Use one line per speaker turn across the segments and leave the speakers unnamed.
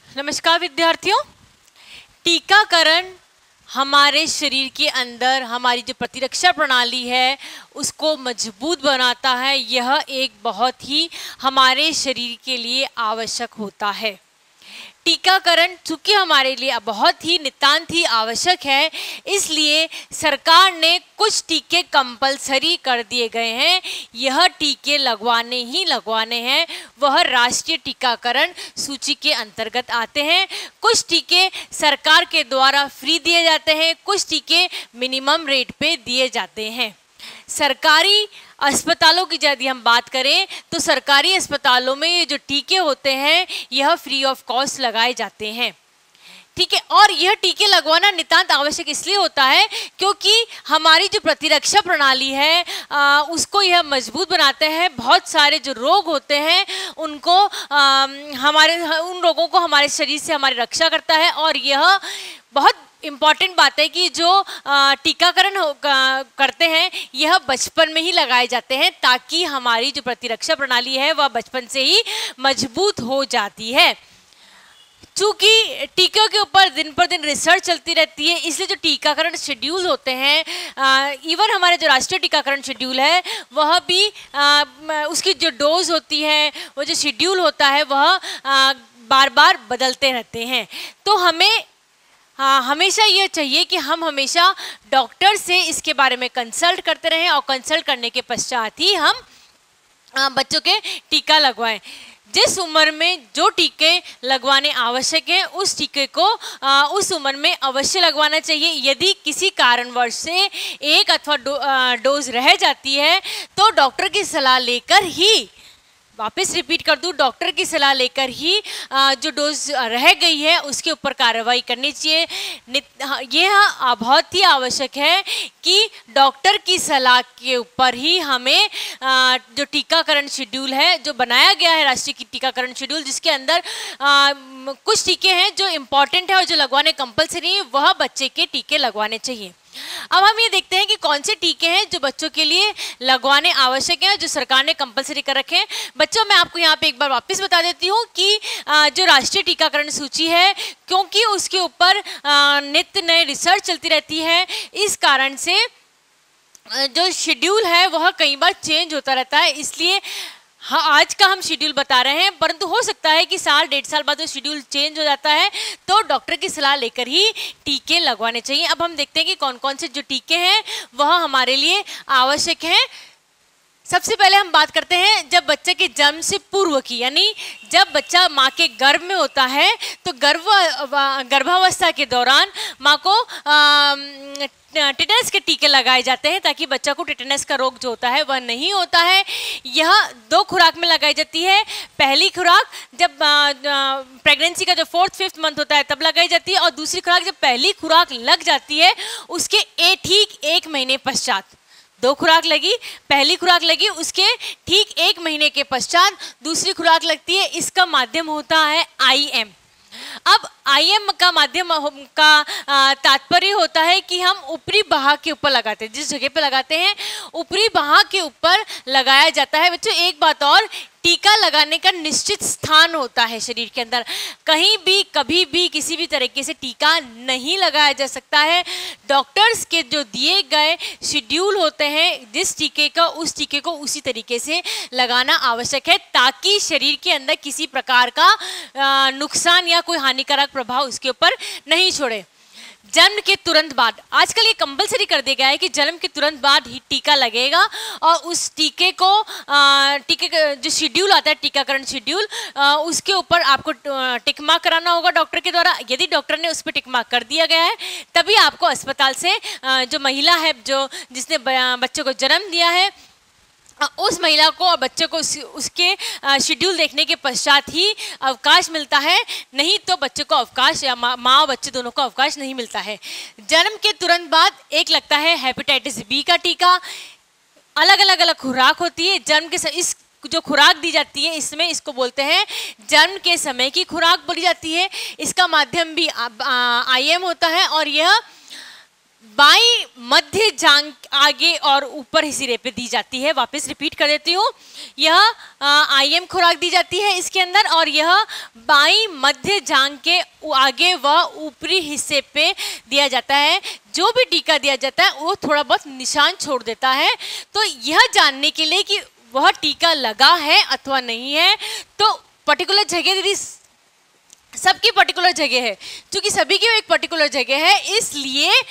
नमस्कार विद्यार्थियों। टीकाकरण हमारे शरीर के अंदर हमारी जो प्रतिरक्षा प्रणाली है उसको मजबूत बनाता है। यह एक बहुत ही हमारे शरीर के लिए आवश्यक होता है। टीकाकरण चूंकि हमारे लिए बहुत ही नितांत ही आवश्यक है, इसलिए सरकार ने कुछ टीके कंपलसरी कर दिए गए हैं। यह टीके लगवाने ही लगवाने हैं। वह राष्ट्रीय टीकाकरण सूची के अंतर्गत आते हैं। कुछ टीके सरकार के द्वारा फ्री दिए जाते हैं, कुछ टीके मिनिमम रेट पे दिए जाते हैं। सरकारी अस्पतालों की यदि हम बात करें तो सरकारी अस्पतालों में ये जो टीके होते हैं यह फ्री ऑफ कॉस्ट लगाए जाते हैं। ठीक है, और यह टीके लगवाना नितांत आवश्यक इसलिए होता है क्योंकि हमारी जो प्रतिरक्षा प्रणाली है उसको यह मजबूत बनाते हैं। बहुत सारे जो रोग होते हैं उनको उन रोगों को हमारे शरीर से हमारी रक्षा करता है। और यह बहुत इम्पॉर्टेंट बात है कि जो टीकाकरण करते हैं यह बचपन में ही लगाए जाते हैं ताकि हमारी जो प्रतिरक्षा प्रणाली है वह बचपन से ही मजबूत हो जाती है। चूँकि टीकों के ऊपर दिन पर दिन रिसर्च चलती रहती है, इसलिए जो टीकाकरण शेड्यूल होते हैं, इवन हमारे जो राष्ट्रीय टीकाकरण शेड्यूल है वह भी उसकी जो डोज होती है, वो जो शेड्यूल होता है वह बार बार बदलते रहते हैं। तो हमें हमेशा ये चाहिए कि हम हमेशा डॉक्टर से इसके बारे में कंसल्ट करते रहें और कंसल्ट करने के पश्चात ही हम बच्चों के टीका लगवाएं। जिस उम्र में जो टीके लगवाने आवश्यक हैं उस टीके को उस उम्र में अवश्य लगवाना चाहिए। यदि किसी कारणवश से एक अथवा डोज रह जाती है तो डॉक्टर की सलाह लेकर ही, वापस रिपीट कर दूं, डॉक्टर की सलाह लेकर ही जो डोज रह गई है उसके ऊपर कार्रवाई करनी चाहिए। यह बहुत ही आवश्यक है कि डॉक्टर की सलाह के ऊपर ही हमें जो टीकाकरण शेड्यूल है जो बनाया गया है, राष्ट्रीय टीकाकरण शेड्यूल, जिसके अंदर कुछ टीके हैं जो इम्पॉर्टेंट है और जो लगवाने कंपलसरी है, वह बच्चे के टीके लगवाने चाहिए। अब हम ये देखते हैं कि कौन से टीके हैं जो बच्चों के लिए लगवाने आवश्यक हैं, जो सरकार ने कंपलसरी कर रखे हैं। बच्चों, मैं आपको यहाँ पे एक बार वापस बता देती हूँ कि जो राष्ट्रीय टीकाकरण सूची है, क्योंकि उसके ऊपर नित्य नए रिसर्च चलती रहती है, इस कारण से जो शेड्यूल है वह कई बार चेंज होता रहता है। इसलिए हाँ, आज का हम शेड्यूल बता रहे हैं, परंतु हो सकता है कि साल डेढ़ साल बाद वो शेड्यूल चेंज हो जाता है, तो डॉक्टर की सलाह लेकर ही टीके लगवाने चाहिए। अब हम देखते हैं कि कौन कौन से जो टीके हैं वह हमारे लिए आवश्यक हैं। सबसे पहले हम बात करते हैं जब बच्चे के जन्म से पूर्व की, यानी जब बच्चा माँ के गर्भ में होता है तो गर्भावस्था के दौरान माँ को टिटेनस के टीके लगाए जाते हैं ताकि बच्चा को टिटेनस का रोग जो होता है वह नहीं होता है। यह 2 खुराक में लगाई जाती है। पहली खुराक जब प्रेगनेंसी का जो 4th-5th मंथ होता है तब लगाई जाती है, और दूसरी खुराक जब पहली खुराक लग जाती है उसके ठीक 1 महीने पश्चात। 2 खुराक लगी, पहली खुराक लगी, उसके ठीक 1 महीने के पश्चात दूसरी खुराक लगती है। इसका माध्यम होता है IM। अब IM का माध्यम का तात्पर्य होता है कि हम ऊपरी बाह के ऊपर लगाते हैं, जिस जगह पे लगाते हैं ऊपरी बाह के ऊपर लगाया जाता है। बच्चों, एक बात और, टीका लगाने का निश्चित स्थान होता है शरीर के अंदर। कहीं भी कभी भी किसी भी तरीके से टीका नहीं लगाया जा सकता है। डॉक्टर्स के जो दिए गए शेड्यूल होते हैं जिस टीके का, उस टीके को उसी तरीके से लगाना आवश्यक है ताकि शरीर के अंदर किसी प्रकार का नुकसान या कोई हानिकारक प्रभाव उसके ऊपर नहीं छोड़े। जन्म के तुरंत बाद, आजकल ये कंपलसरी कर दिया गया है कि जन्म के तुरंत बाद ही टीका लगेगा, और उस टीके को टीके का जो शेड्यूल आता है, टीकाकरण शेड्यूल, उसके ऊपर आपको टिक मार्क कराना होगा डॉक्टर के द्वारा। यदि डॉक्टर ने उस पर टिक मार्क कर दिया गया है तभी आपको अस्पताल से जो महिला है जो जिसने बच्चे को जन्म दिया है उस महिला को और बच्चे को उसके शेड्यूल देखने के पश्चात ही अवकाश मिलता है, नहीं तो बच्चे को अवकाश या माँ और बच्चे दोनों को अवकाश नहीं मिलता है। जन्म के तुरंत बाद एक लगता है हेपेटाइटिस बी का टीका। अलग खुराक होती है। जन्म के इस जो खुराक दी जाती है इसमें इसको बोलते हैं जन्म के समय की खुराक बोली जाती है। इसका माध्यम भी IM होता है और यह बाई मध्य जांघ आगे और ऊपर सिरे पे दी जाती है। वापस रिपीट कर देती हूँ, यह IM खुराक दी जाती है इसके अंदर, और यह बाई मध्य जांघ के आगे व ऊपरी हिस्से पे दिया जाता है। जो भी टीका दिया जाता है वो थोड़ा बहुत निशान छोड़ देता है। तो यह जानने के लिए कि वह टीका लगा है अथवा नहीं है, तो पर्टिकुलर जगह दीदी सबकी पर्टिकुलर जगह है, क्योंकि सभी की एक पर्टिकुलर जगह है, इसलिए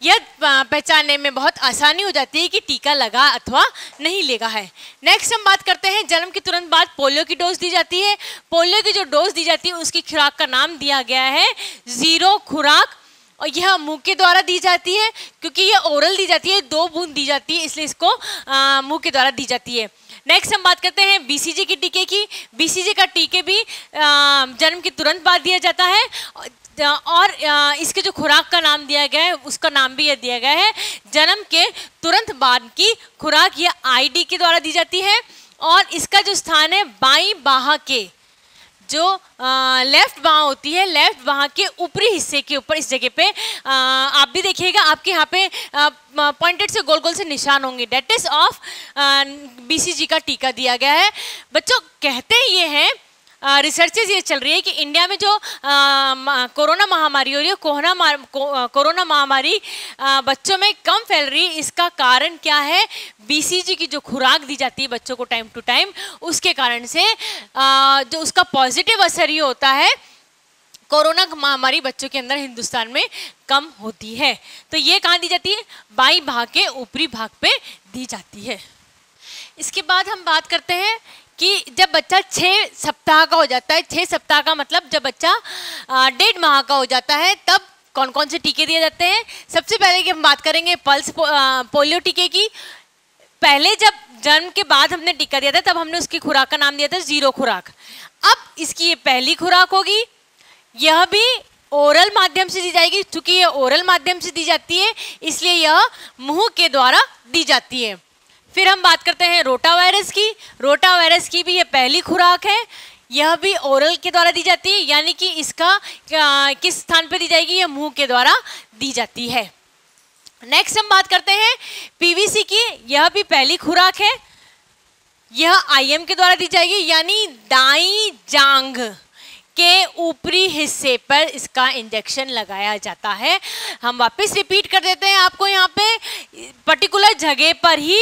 यह पहचानने में बहुत आसानी हो जाती है कि टीका लगा अथवा नहीं लगा है। नेक्स्ट हम बात करते हैं, जन्म के तुरंत बाद पोलियो की डोज दी जाती है। पोलियो की जो डोज दी जाती है उसकी खुराक का नाम दिया गया है 0 खुराक, और यह मुंह के द्वारा दी जाती है, क्योंकि यह ओरल दी जाती है, 2 बूंद दी जाती है, इसलिए इसको मुंह के द्वारा दी जाती है। नेक्स्ट हम बात करते हैं BCG के टीके की। BCG का टीके भी जन्म के तुरंत बाद दिया जाता है, और इसके जो खुराक का नाम दिया गया है उसका नाम भी यह दिया गया है जन्म के तुरंत बाद की खुराक। यह ID के द्वारा दी जाती है, और इसका जो स्थान है बाईं बाह के जो लेफ्ट बाह होती है, लेफ्ट बाह के ऊपरी हिस्से के ऊपर इस जगह पे आप भी देखिएगा, आपके यहाँ पे पॉइंटेड से गोल गोल से निशान होंगे, डेट इज ऑफ BCG का टीका दिया गया है। बच्चों कहते ये हैं, रिसर्चेज ये चल रही है कि इंडिया में जो कोरोना महामारी हो रही है, कोरोना महामारी बच्चों में कम फैल रही है, इसका कारण क्या है? BCG की जो खुराक दी जाती है बच्चों को टाइम टू टाइम, उसके कारण से जो उसका पॉजिटिव असर ये होता है, कोरोना महामारी बच्चों के अंदर हिंदुस्तान में कम होती है। तो ये कहाँ दी जाती है? बाईं भाग के ऊपरी भाग पे दी जाती है। इसके बाद हम बात करते हैं कि जब बच्चा 6 सप्ताह का हो जाता है, 6 सप्ताह का मतलब जब बच्चा 1.5 माह का हो जाता है, तब कौन कौन से टीके दिए जाते हैं। सबसे पहले कि हम बात करेंगे पल्स पोलियो टीके की। पहले जब जन्म के बाद हमने टीका दिया था तब हमने उसकी खुराक का नाम दिया था 0 खुराक। अब इसकी ये पहली खुराक होगी, यह भी ओरल माध्यम से दी जाएगी। चूंकि ये ओरल माध्यम से दी जाती है इसलिए यह मुंह के द्वारा दी जाती है। फिर हम बात करते हैं रोटा वायरस की। रोटा वायरस की भी ये पहली खुराक है, यह भी ओरल के द्वारा दी जाती है, यानी कि इसका किस स्थान पर दी जाएगी? यह मुंह के द्वारा दी जाती है। नेक्स्ट हम बात करते हैं PVC की। यह भी पहली खुराक है, यह IM के द्वारा दी जाएगी, यानी दाईं जांघ के ऊपरी हिस्से पर इसका इंजेक्शन लगाया जाता है। हम वापस रिपीट कर देते हैं, आपको यहाँ पे पर्टिकुलर जगह पर ही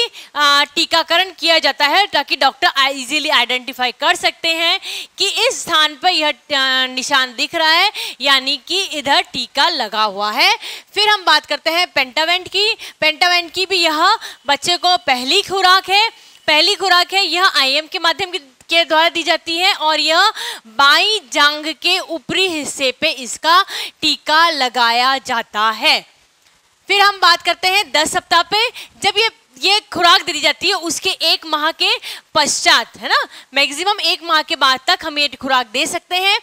टीकाकरण किया जाता है, ताकि डॉक्टर इजीली आइडेंटिफाई कर सकते हैं कि इस स्थान पर यह निशान दिख रहा है, यानी कि इधर टीका लगा हुआ है। फिर हम बात करते हैं पेंटावेंट की। पेंटावेंट की भी यह बच्चे को पहली खुराक है, पहली खुराक है, यह IM के माध्यम के द्वारा दी जाती है, और यह बाईं जांघ के ऊपरी हिस्से पे इसका टीका लगाया जाता है। फिर हम बात करते हैं 10 सप्ताह पे। जब ये खुराक दी जाती है उसके 1 माह के पश्चात, है ना, मैक्सिमम 1 माह के बाद तक हम ये खुराक दे सकते हैं।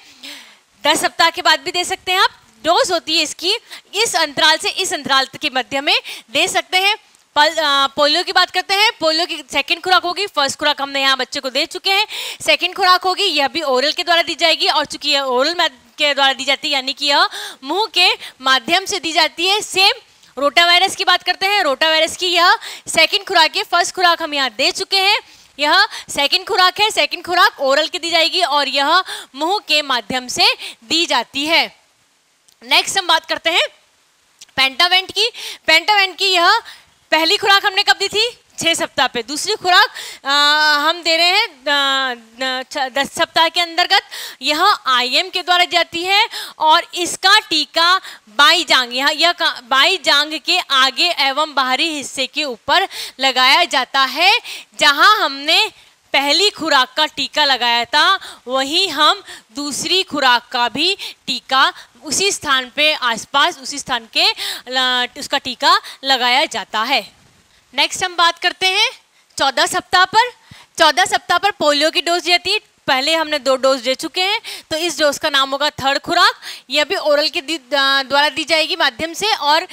10 सप्ताह के बाद भी दे सकते हैं आप। डोज होती है इसकी इस अंतराल से इस अंतराल के मध्य में दे सकते हैं। पोलियो की बात करते हैं। पोलियो की सेकंड खुराक होगी, फर्स्ट खुराक हमने यहाँ बच्चे को दे चुके हैं। सेकंड खुराक होगी, यह भी ओरल के द्वारा दी जाएगी, और चूंकि यह ओरल के द्वारा दी जाती है, यानी कि यह मुंह के माध्यम से दी जाती है। सेम रोटा वायरस की बात करते हैं। रोटा वायरस की यह सेकंड खुराक है, फर्स्ट खुराक हम यहाँ दे चुके हैं, यह सेकंड खुराक है। सेकंड खुराक ओरल की दी जाएगी और यह मुंह के माध्यम से दी जाती है। नेक्स्ट हम बात करते हैं पेंटावेंट की। पेंटावेंट की यह पहली खुराक हमने कब दी थी? 6 सप्ताह पे। दूसरी खुराक हम दे रहे हैं 10 सप्ताह के अंतर्गत। यह IM के द्वारा जाती है और इसका टीका बाई जांघ, यह बाई जांघ के आगे एवं बाहरी हिस्से के ऊपर लगाया जाता है। जहां हमने पहली खुराक का टीका लगाया था वहीं हम दूसरी खुराक का भी टीका उसी स्थान पे आसपास उसी स्थान के उसका टीका लगाया जाता है। नेक्स्ट हम बात करते हैं 14 सप्ताह पर। 14 सप्ताह पर पोलियो की डोज जाती है। पहले हमने 2 डोज दे चुके हैं, तो इस डोज का नाम होगा थर्ड खुराक। यह भी ओरल के द्वारा दी जाएगी माध्यम से, और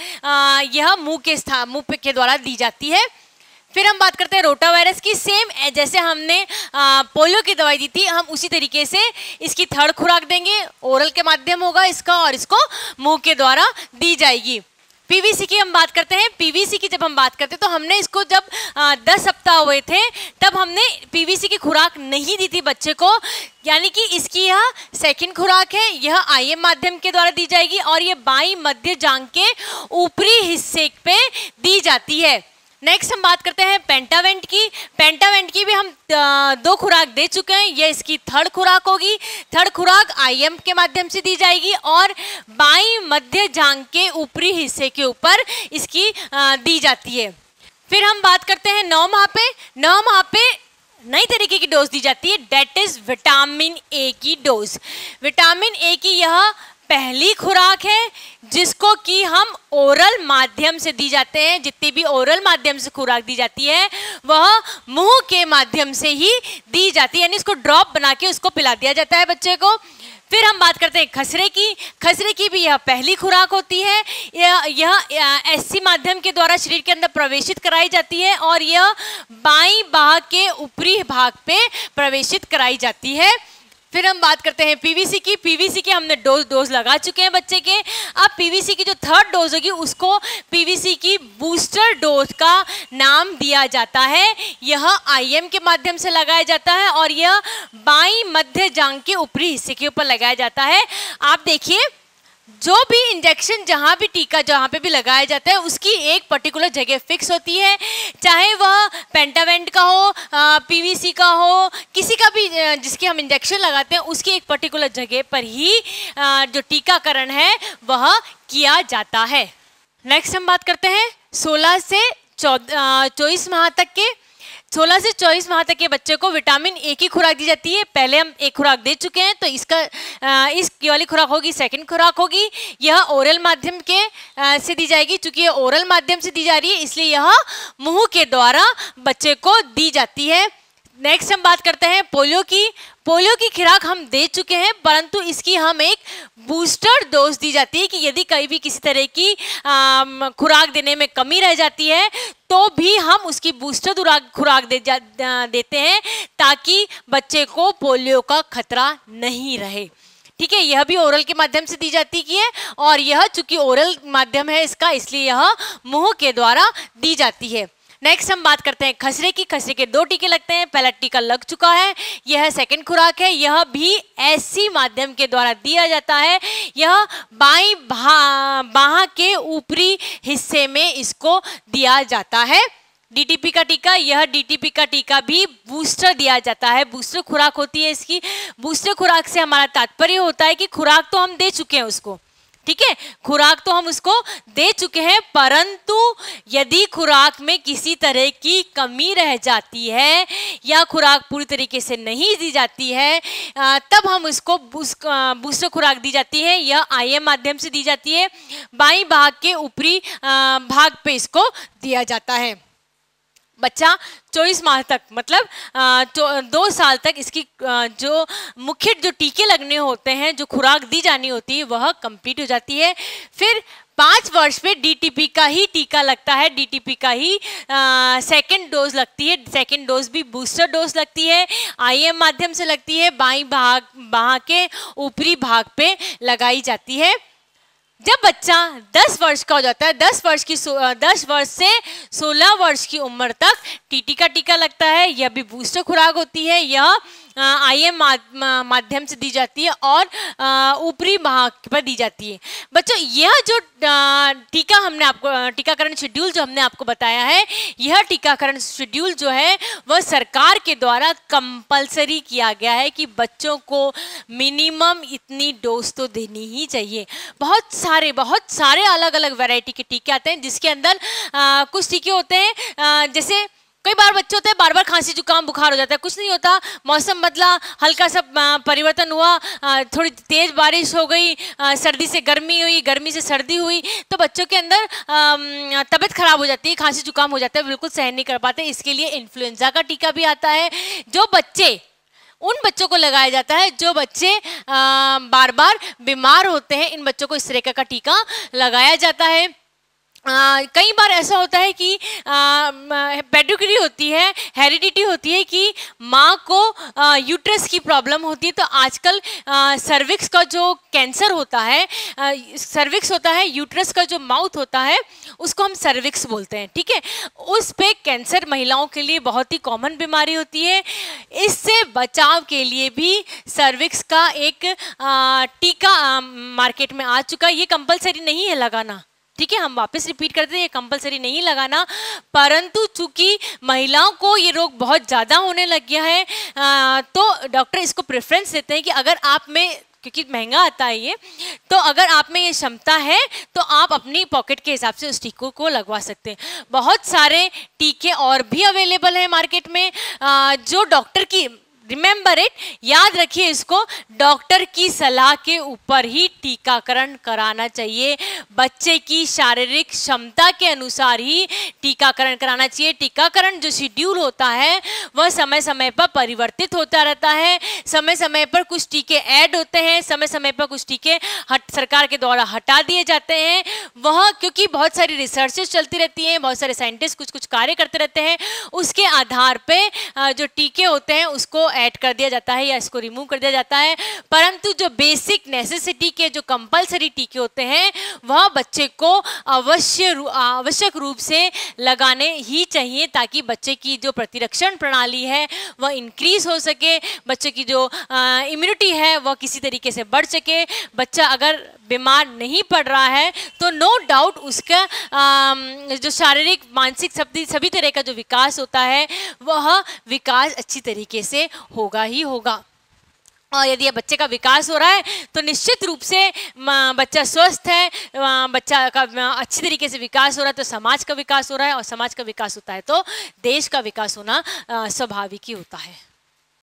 यह मुंह के द्वारा दी जाती है। फिर हम बात करते हैं रोटा वायरस की। सेम जैसे हमने पोलियो की दवाई दी थी, हम उसी तरीके से इसकी थर्ड खुराक देंगे। ओरल के माध्यम होगा इसका और इसको मुंह के द्वारा दी जाएगी। पीवीसी की हम बात करते हैं। पीवीसी की जब हम बात करते हैं तो हमने इसको जब 10 सप्ताह हुए थे तब हमने पीवीसी की खुराक नहीं दी थी बच्चे को, यानी कि इसकी यह सेकंड खुराक है। यह आईएम माध्यम के द्वारा दी जाएगी और ये बाईं मध्य जांघ के ऊपरी हिस्से पे दी जाती है। नेक्स्ट हम बात करते हैं पेंटावेंट की। पेंटावेंट की भी हम 2 खुराक दे चुके हैं, यह इसकी थर्ड खुराक होगी। थर्ड खुराक आईएम के माध्यम से दी जाएगी और बाईं मध्य जांघ के ऊपरी हिस्से के ऊपर इसकी दी जाती है। फिर हम बात करते हैं 9 माह पे। 9 माह पे नई तरीके की डोज दी जाती है, डेट इज विटामिन ए की डोज। विटामिन ए की यह पहली खुराक है जिसको कि हम ओरल माध्यम से दी जाते हैं। जितनी भी ओरल माध्यम से खुराक दी जाती है वह मुंह के माध्यम से ही दी जाती है, यानी इसको ड्रॉप बना के उसको पिला दिया जाता है बच्चे को। फिर हम बात करते हैं खसरे की। खसरे की भी यह पहली खुराक होती है। यह एससी माध्यम के द्वारा शरीर के अंदर प्रवेशित कराई जाती है और यह बाईं बाह के ऊपरी भाग पे प्रवेशित कराई जाती है। फिर हम बात करते हैं पीवीसी की। पीवीसी के हमने डोज लगा चुके हैं बच्चे के। अब पीवीसी की जो थर्ड डोज होगी उसको पीवीसी की बूस्टर डोज का नाम दिया जाता है। यह आईएम के माध्यम से लगाया जाता है और यह बाईं मध्य जांघ के ऊपरी हिस्से के ऊपर लगाया जाता है। आप देखिए, जो भी इंजेक्शन, जहाँ भी टीका जहाँ पे भी लगाया जाता है उसकी एक पर्टिकुलर जगह फिक्स होती है, चाहे वह पेंटावेंट का हो, पीवीसी का हो, किसी का भी जिसके हम इंजेक्शन लगाते हैं उसकी एक पर्टिकुलर जगह पर ही जो टीकाकरण है वह किया जाता है। नेक्स्ट हम बात करते हैं 16 से 24 माह तक के। 16 से 24 माह तक के बच्चे को विटामिन ए की खुराक दी जाती है। पहले हम एक खुराक दे चुके हैं तो इसकी वाली खुराक होगी सेकंड खुराक होगी। यह ओरल माध्यम के से दी जाएगी। चूंकि यह ओरल माध्यम से दी जा रही है इसलिए यह मुंह के द्वारा बच्चे को दी जाती है। नेक्स्ट हम बात करते हैं पोलियो की। पोलियो की खुराक हम दे चुके हैं परंतु इसकी हम एक बूस्टर डोज दी जाती है कि यदि कहीं भी किसी तरह की खुराक देने में कमी रह जाती है तो भी हम उसकी बूस्टर खुराक देते हैं ताकि बच्चे को पोलियो का खतरा नहीं रहे। ठीक है, यह भी ओरल के माध्यम से दी जाती है और यह चूंकि ओरल माध्यम है इसका इसलिए यह मुंह के द्वारा दी जाती है। नेक्स्ट हम बात करते हैं खसरे की। खसरे के 2 टीके लगते हैं, पहला टीका लग चुका है, यह सेकंड खुराक है। यह भी एससी माध्यम के द्वारा दिया जाता है। यह बाईं बाह के ऊपरी हिस्से में इसको दिया जाता है। डीटीपी का टीका, यह डीटीपी का टीका भी बूस्टर दिया जाता है, बूस्टर खुराक होती है इसकी। बूस्टर खुराक से हमारा तात्पर्य होता है कि खुराक तो हम दे चुके हैं उसको, ठीक है, खुराक तो हम उसको दे चुके हैं परंतु यदि खुराक में किसी तरह की कमी रह जाती है या खुराक पूरी तरीके से नहीं दी जाती है तब हम उसको बूस्टर खुराक दी जाती है। यह आईएम माध्यम से दी जाती है। बाईं भाग के ऊपरी भाग पे इसको दिया जाता है। बच्चा 24 माह तक मतलब 2 साल तक इसकी जो मुख्य जो टीके लगने होते हैं, जो खुराक दी जानी होती है वह कंप्लीट हो जाती है। फिर 5 वर्ष पे डीटीपी का ही टीका लगता है, डीटीपी का ही सेकंड डोज लगती है। सेकंड डोज भी बूस्टर डोज लगती है, आईएम माध्यम से लगती है, बाईं बाह के ऊपरी भाग पे लगाई जाती है। जब बच्चा 10 वर्ष का हो जाता है, 10 वर्ष से 16 वर्ष की उम्र तक टीटी का टीका लगता है। यह भी बूस्टर खुराक होती है। यह आईएम माध्यम से दी जाती है और ऊपरी भाग पर दी जाती है। बच्चों, यह जो टीका हमने आपको टीकाकरण शेड्यूल जो हमने आपको बताया है, यह टीकाकरण शेड्यूल जो है वह सरकार के द्वारा कंपलसरी किया गया है कि बच्चों को मिनिमम इतनी डोज तो देनी ही चाहिए। बहुत सारे अलग अलग वैरायटी के टीके आते हैं जिसके अंदर कुछ टीके होते हैं जैसे कई बार बच्चे होते हैं बार बार खांसी जुकाम बुखार हो जाता है, कुछ नहीं होता, मौसम बदला, हल्का सा परिवर्तन हुआ, थोड़ी तेज बारिश हो गई, सर्दी से गर्मी हुई, गर्मी से सर्दी हुई तो बच्चों के अंदर तबीयत खराब हो जाती है, खांसी जुकाम हो जाता है, बिल्कुल सहन नहीं कर पाते। इसके लिए इन्फ्लुएंजा का टीका भी आता है जो उन बच्चों को लगाया जाता है जो बच्चे बार बार बीमार होते हैं। इन बच्चों को इस तरह का टीका लगाया जाता है। कई बार ऐसा होता है कि पेडिग्री होती है, हेरिडिटी होती है कि माँ को यूट्रस की प्रॉब्लम होती है। तो आजकल सर्विक्स का जो कैंसर होता है, सर्विक्स होता है, यूट्रस का जो माउथ होता है उसको हम सर्विक्स बोलते हैं, ठीक है। उस पे कैंसर महिलाओं के लिए बहुत ही कॉमन बीमारी होती है। इससे बचाव के लिए भी सर्विक्स का एक टीका मार्केट में आ चुका है। ये कंपलसरी नहीं है लगाना, ठीक है, हम वापस रिपीट करते हैं, ये कंपलसरी नहीं लगाना, परंतु चूंकि महिलाओं को ये रोग बहुत ज़्यादा होने लग गया है तो डॉक्टर इसको प्रेफरेंस देते हैं कि अगर आप में, क्योंकि महंगा आता है ये, तो अगर आप में ये क्षमता है तो आप अपनी पॉकेट के हिसाब से उस टीकों को लगवा सकते हैं। बहुत सारे टीके और भी अवेलेबल हैं मार्केट में जो डॉक्टर की, रिमेंबर इट, याद रखिए इसको, डॉक्टर की सलाह के ऊपर ही टीकाकरण कराना चाहिए। बच्चे की शारीरिक क्षमता के अनुसार ही टीकाकरण कराना चाहिए। टीकाकरण जो शेड्यूल होता है वह समय समय पर परिवर्तित होता रहता है। समय समय पर कुछ टीके ऐड होते हैं, समय समय पर कुछ टीके सरकार के द्वारा हटा दिए जाते हैं। वह क्योंकि बहुत सारी रिसर्चेस चलती रहती हैं, बहुत सारे साइंटिस्ट कुछ कुछ कार्य करते रहते हैं, उसके आधार पे जो टीके होते हैं उसको ऐड कर दिया जाता है या इसको रिमूव कर दिया जाता है। परंतु जो बेसिक नेसेसिटी के जो कंपलसरी टीके होते हैं वह बच्चे को आवश्यक रूप से लगाने ही चाहिए, ताकि बच्चे की जो प्रतिरक्षण प्रणाली है वह इंक्रीज हो सके, बच्चे की जो इम्यूनिटी है वह किसी तरीके से बढ़ सके। बच्चा अगर बीमार नहीं पड़ रहा है तो नो डाउट उसका जो शारीरिक मानसिक सभी तरह का जो विकास होता है वह विकास अच्छी तरीके से होगा ही होगा। और यदि बच्चे का विकास हो रहा है तो निश्चित रूप से बच्चा स्वस्थ है, बच्चा का अच्छी तरीके से विकास हो रहा है तो समाज का विकास हो रहा है, और समाज का विकास होता है तो देश का विकास होना स्वाभाविक ही होता है।